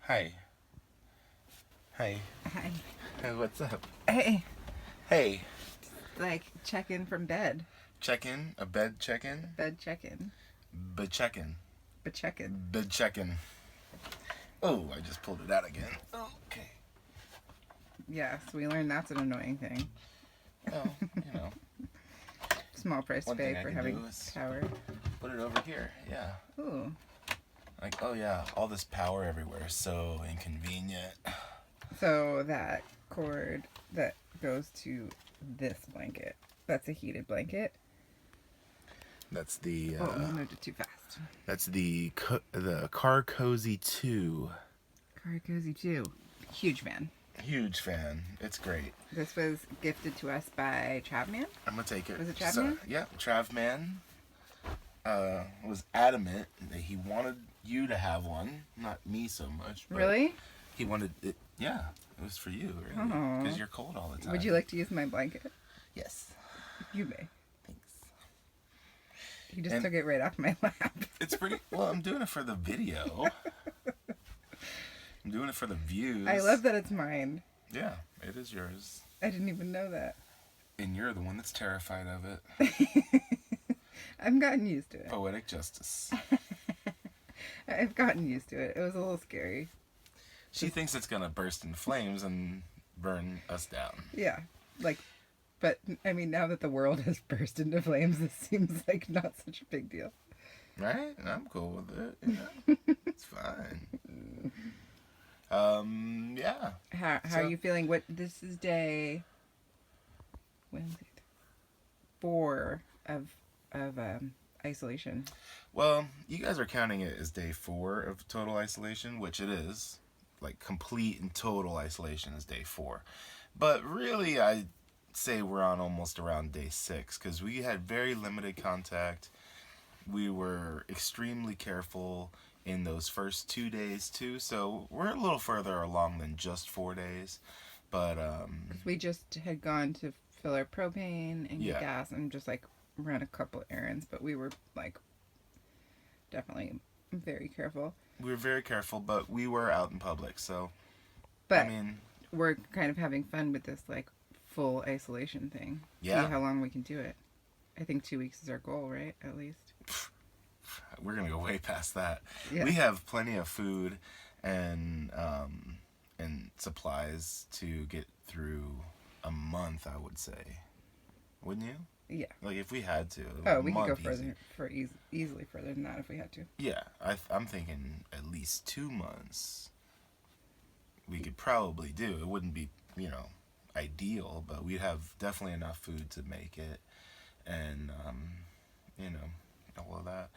Hi. Hi. Hi. Hey, what's up? Hey. Hey. Like, check in from bed. Check in? A bed check in? Bed check in. Bed check in. But check in. Bed check in. Oh, I just pulled it out again. Okay. Yes, we learned that's an annoying thing. Well, you know. Small price to One thing pay I for can having do is power. put it over here. Yeah. Ooh. Like, oh yeah, all this power everywhere is so inconvenient. So that cord that goes to this blanket, that's a heated blanket. That's the Oh, I moved it too fast. that's the Car Cozy 2. Car Cozy 2. Huge fan. Huge fan. It's great. This was gifted to us by Chavman. I'm gonna take it. Was it Travman? Yeah, Travman was adamant that he wanted you to have one, not me so much. But Really? he wanted it. Yeah, it was for you, really, Aw. because you're cold all the time. Would you like to use my blanket? Yes. You may. Thanks. You just And took it right off my lap. It's pretty. Well, I'm doing it for the video. I'm doing it for the views. I love that it's mine. Yeah, it is yours, I didn't even know that. and you're the one that's terrified of it. I've gotten used to it. Poetic justice. I've gotten used to it. It was a little scary. She thinks it's gonna burst in flames and burn us down. Yeah. But, I mean, now that the world has burst into flames, this seems like not such a big deal. Right? I'm cool with it. Yeah. It's fine. Yeah. How So- are you feeling? This is day Wednesday 4 of isolation. Well, you guys are counting it as day 4 of total isolation, which it is. Like, complete and total isolation is day 4. But really, I'd say we're on almost around day 6, because we had very limited contact. We were extremely careful in those first 2 days, too. So we're a little further along than just 4 days. But, We just had gone to fill our propane and Yeah. get gas and just, ran a couple errands. But we were, definitely very careful. we were very careful, but we were out in public. So, But I mean, we're kind of having fun with this, full isolation thing. Yeah. See how long we can do it. I think 2 weeks is our goal, right? At least. we're going to go way past that. Yeah. We have plenty of food and supplies to get through a month, I would say. Wouldn't you? Yeah. Like, if we had to. Oh, a we could go month further, easy. easily further than that if we had to. Yeah, I'm thinking at least 2 months we could probably do. It wouldn't be, ideal, but we'd have definitely enough food to make it. And, all of that.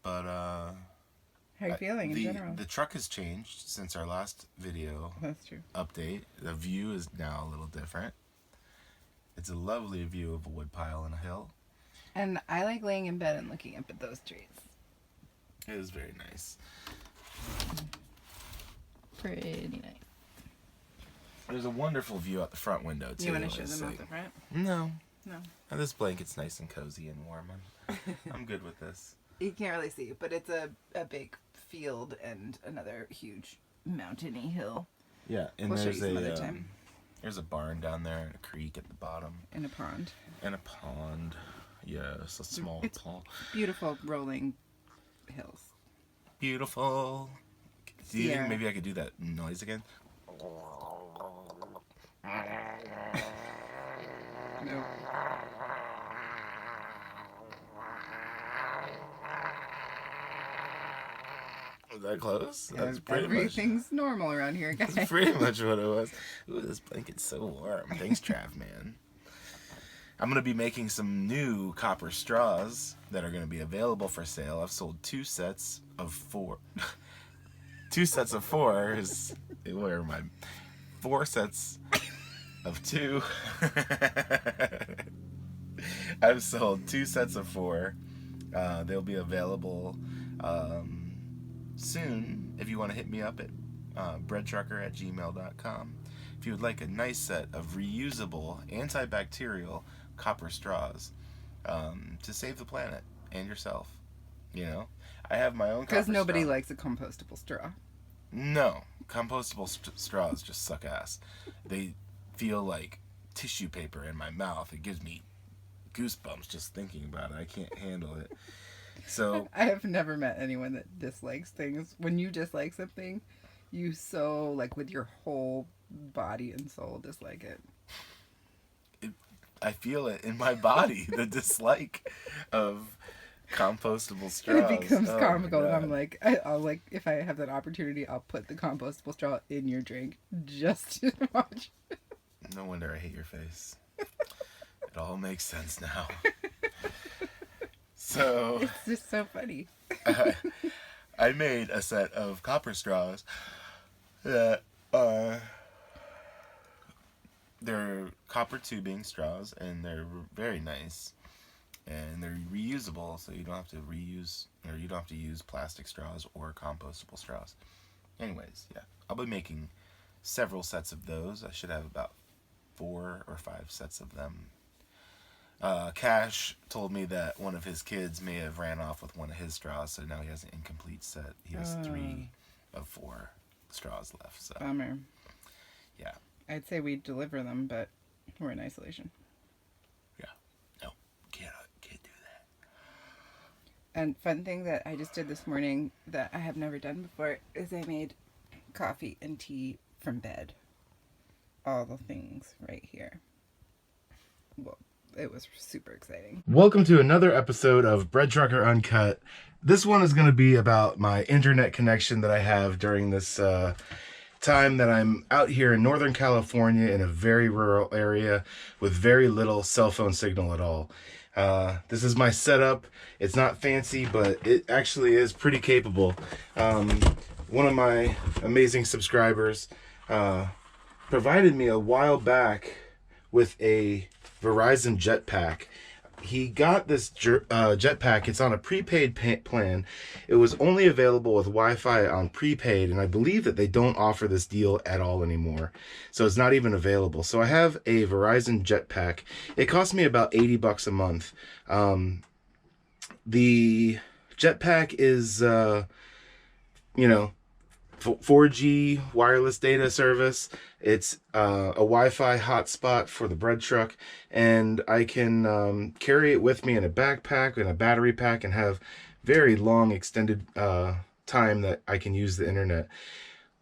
But, How are you feeling in general? The truck has changed since our last video That's true. update. The view is now a little different. It's a lovely view of a woodpile and a hill. And I like laying in bed and looking up at those trees. It is very nice. Pretty nice. There's a wonderful view out the front window, too. You want to show It's them like- out the front? No. No. And this blanket's nice and cozy and warm. I'm good with this. You can't really see, but it's a big field and another huge mountainy hill Yeah, and We'll show there's you some other time. there's a barn down there and a creek at the bottom in a pond. and a pond. Yes, a small It's pond. beautiful rolling hills. Beautiful. Do you Yeah. think maybe I could do that noise again? No. Was that close? That's pretty much. Everything's normal around here, guys. That's pretty much what it was. Ooh, this blanket's so warm. Thanks, Trav, man. I'm going to be making some new copper straws that are going to be available for sale. I've sold 2 sets of 4. 2 sets of 4 is... Where am I? 4 sets of 2. I've sold 2 sets of 4. They'll be available soon if you want to hit me up at breadtrucker@gmail.com. If you would like a nice set of reusable, antibacterial copper straws to save the planet and yourself. I have my own copper Because nobody straw. likes a compostable straw. No, compostable straws just suck ass. They feel like tissue paper in my mouth. It gives me goosebumps just thinking about it. I can't handle it. So I have never met anyone that dislikes things. When you dislike something, you so, like, with your whole body and soul dislike it. I feel it in my body, the dislike of compostable straws. It becomes Oh comical, my and I'm God. like, I'll like, if I have that opportunity, I'll put the compostable straw in your drink just to watch. No wonder I hate your face. It all makes sense now. So, It's just so funny. I made a set of copper straws that are they're copper tubing straws, and they're very nice, and they're reusable, so you don't have to reuse, or you don't have to use plastic straws or compostable straws. Anyways, yeah, I'll be making several sets of those. I should have about 4 or 5 sets of them. Cash told me that one of his kids may have ran off with one of his straws, so now he has an incomplete set. He has 3 of 4 straws left. So Bummer. yeah, I'd say we deliver them, but we're in isolation. yeah, no, can't do that. And fun thing that I just did this morning that I have never done before is I made coffee and tea from bed. All the things right here. Well, it was super exciting. Welcome to another episode of Breadtrucker Uncut. This one is going to be about my internet connection that I have during this time that I'm out here in Northern California in a very rural area with very little cell phone signal at all. This is my setup. It's not fancy, but it actually is pretty capable. One of my amazing subscribers provided me a while back with a Verizon jetpack. He got this jetpack. It's on a prepaid plan. It was only available with Wi-Fi on prepaid, and I believe that they don't offer this deal at all anymore. So it's not even available. So I have a Verizon jetpack. It cost me about $80 a month. The jetpack is, 4G wireless data service. It's a Wi-Fi hotspot for the bread truck, and I can carry it with me in a backpack and a battery pack and have very long extended time that I can use the internet.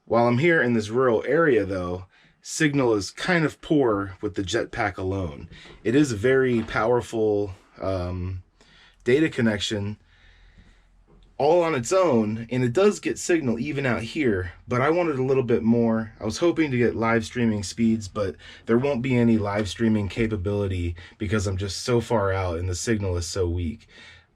While I'm here in this rural area, though, signal is kind of poor with the jetpack alone. It is a very powerful data connection all on its own, and it does get signal even out here, but I wanted a little bit more. I was hoping to get live streaming speeds, but there won't be any live streaming capability because I'm just so far out and the signal is so weak.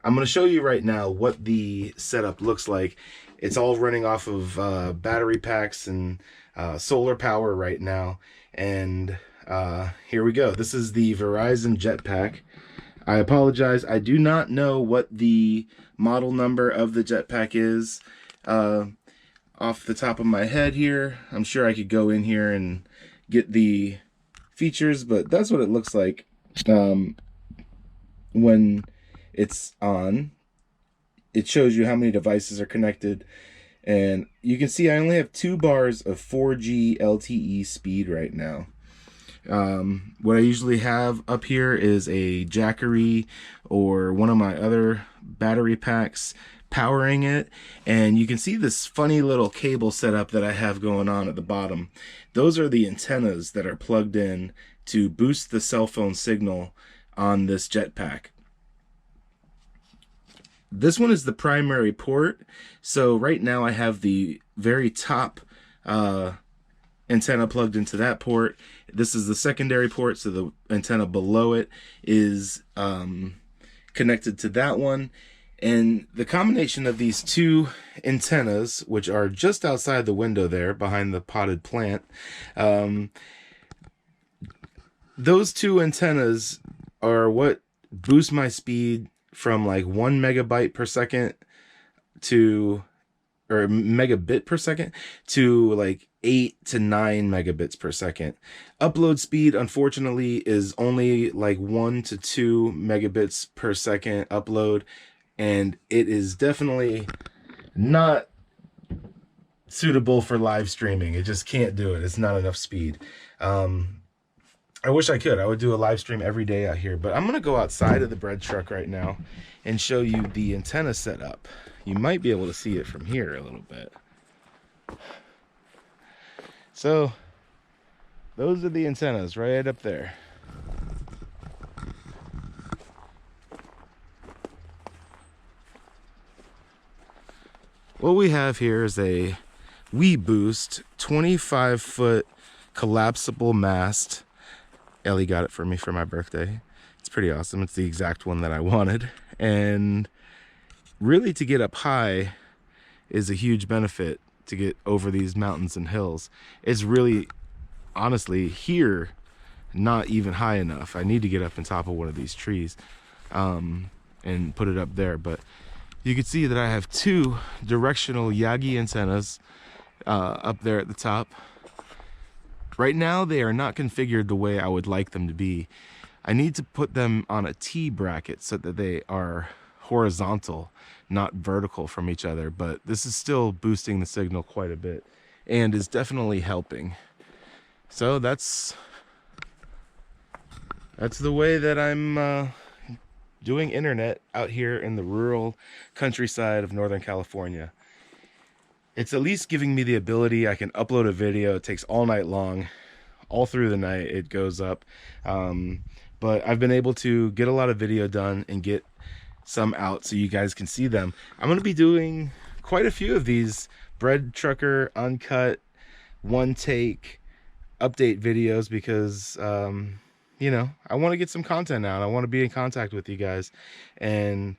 I'm going to show you right now what the setup looks like. It's all running off of battery packs and solar power right now, and here we go. This is the Verizon jetpack. I apologize. I do not know what the model number of the jetpack is off the top of my head here. I'm sure I could go in here and get the features, but that's what it looks like when it's on. It shows you how many devices are connected, and you can see I only have 2 bars of 4G LTE speed right now. What I usually have up here is a Jackery or one of my other battery packs powering it, and you can see this funny little cable setup that I have going on at the bottom. Those are the antennas that are plugged in to boost the cell phone signal on this jetpack. This one is the primary port, so right now I have the very top antenna plugged into that port. This is the secondary port, so the antenna below it is connected to that one. And the combination of these 2 antennas, which are just outside the window there behind the potted plant, those 2 antennas are what boost my speed from like 1 megabyte per second to, or megabit per second, to like 8 to 9 megabits per second. Upload speed, unfortunately, is only like 1 to 2 megabits per second upload, and it is definitely not suitable for live streaming. It just can't do it. It's not enough speed. I wish I could. I would do a live stream every day out here, but I'm going to go outside of the bread truck right now and show you the antenna setup. You might be able to see it from here a little bit. So those are the antennas right up there. What we have here is a WeBoost 25-foot collapsible mast. Ellie got it for me for my birthday. It's pretty awesome. It's the exact one that I wanted. And really, to get up high is a huge benefit to get over these mountains and hills. It's really, honestly, here, not even high enough. I need to get up on top of one of these trees and put it up there. But you can see that I have two directional Yagi antennas up there at the top. Right now, they are not configured the way I would like them to be. I need to put them on a T bracket so that they are horizontal, not vertical from each other. But this is still boosting the signal quite a bit and is definitely helping. So that's the way that I'm doing internet out here in the rural countryside of Northern California. It's at least giving me the ability. I can upload a video. It takes all night long, all through the night it goes up. But I've been able to get a lot of video done and get some out so you guys can see them. I'm going to be doing quite a few of these Breadtrucker uncut one take update videos because you know, I want to get some content out. I want to be in contact with you guys, and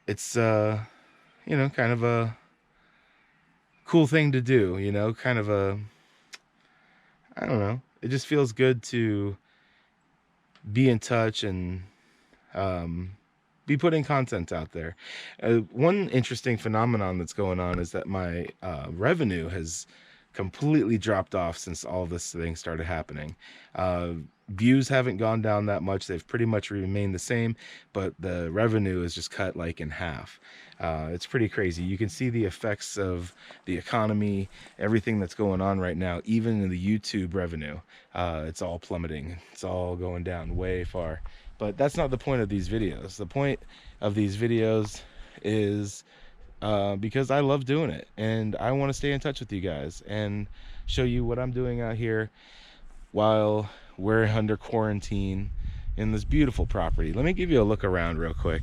it's you know, kind of a cool thing to do, you know, kind of a, I don't know, it just feels good to be in touch and be putting content out there. One interesting phenomenon that's going on is that my revenue has completely dropped off since all this thing started happening. Views haven't gone down that much. They've pretty much remained the same, but the revenue is just cut like in half. It's pretty crazy. You can see the effects of the economy, everything that's going on right now, even in the YouTube revenue. It's all plummeting. It's all going down way far. But that's not the point of these videos. The point of these videos is because I love doing it, and I want to stay in touch with you guys and show you what I'm doing out here while we're under quarantine in this beautiful property. Let me give you a look around real quick.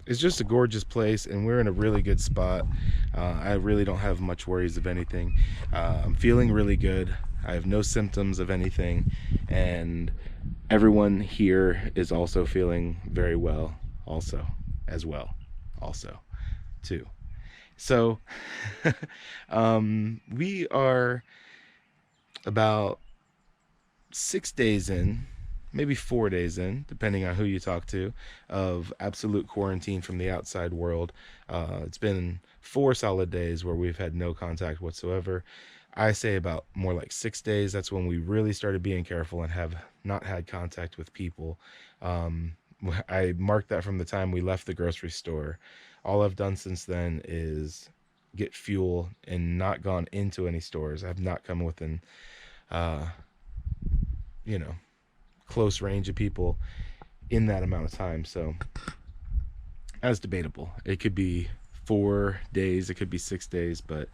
It's just a gorgeous place, and we're in a really good spot. I really don't have much worries of anything. I'm feeling really good. I have no symptoms of anything, and everyone here is also feeling very well as well too. So we are about 6 days in, maybe 4 days in, depending on who you talk to, of absolute quarantine from the outside world. It's been 4 solid days where we've had no contact whatsoever. I say about more like 6 days. That's when we really started being careful and have not had contact with people. I marked that from the time we left the grocery store. All I've done since then is get fuel and not gone into any stores. I've not come within, you know, close range of people in that amount of time. So that's debatable. It could be 4 days, it could be 6 days, but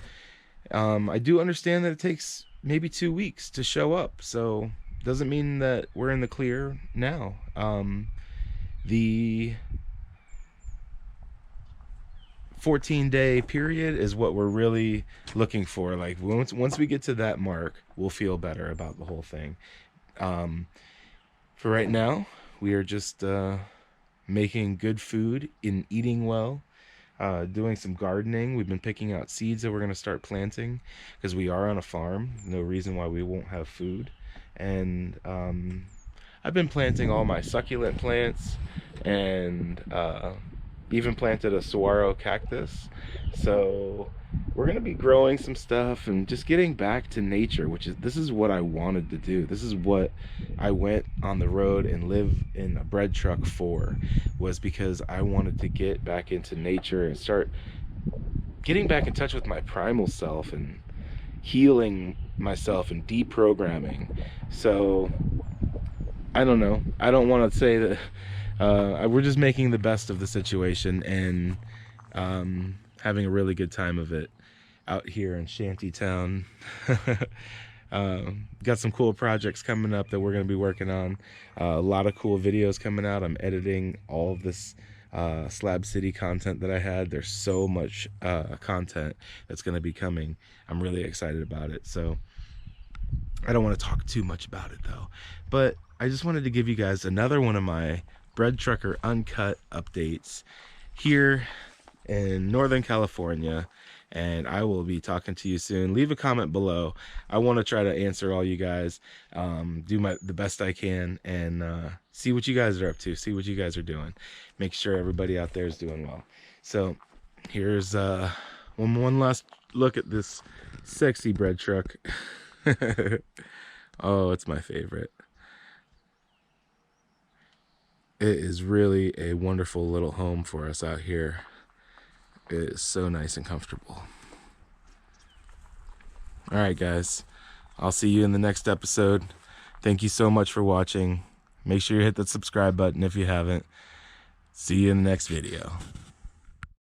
I do understand that it takes maybe 2 weeks to show up. So doesn't mean that we're in the clear now. The 14-day period is what we're really looking for. Like once we get to that mark, we'll feel better about the whole thing. For right now, we are just making good food and eating well, doing some gardening. We've been picking out seeds that we're going to start planting because we are on a farm. No reason why we won't have food. And I've been planting all my succulent plants, and even planted a saguaro cactus. So we're going to be growing some stuff and just getting back to nature, this is what I wanted to do. This is what I went on the road and live in a bread truck for, was because I wanted to get back into nature and start getting back in touch with my primal self and healing myself and deprogramming. So I don't know. I don't want to say that we're just making the best of the situation and having a really good time of it out here in Shantytown. Got some cool projects coming up that we're going to be working on. A lot of cool videos coming out. I'm editing all of this Slab City content that I had. There's so much content that's going to be coming. I'm really excited about it. So I don't want to talk too much about it though, but I just wanted to give you guys another one of my Breadtrucker Uncut updates here in Northern California, and I will be talking to you soon. Leave a comment below. I want to try to answer all you guys, do the best I can, and see what you guys are up to, see what you guys are doing. Make sure everybody out there is doing well. So here's one last look at this sexy bread truck. Oh, it's my favorite. It is really a wonderful little home for us out here. It is so nice and comfortable. All right, guys. I'll see you in the next episode. Thank you so much for watching. Make sure you hit that subscribe button if you haven't. See you in the next video.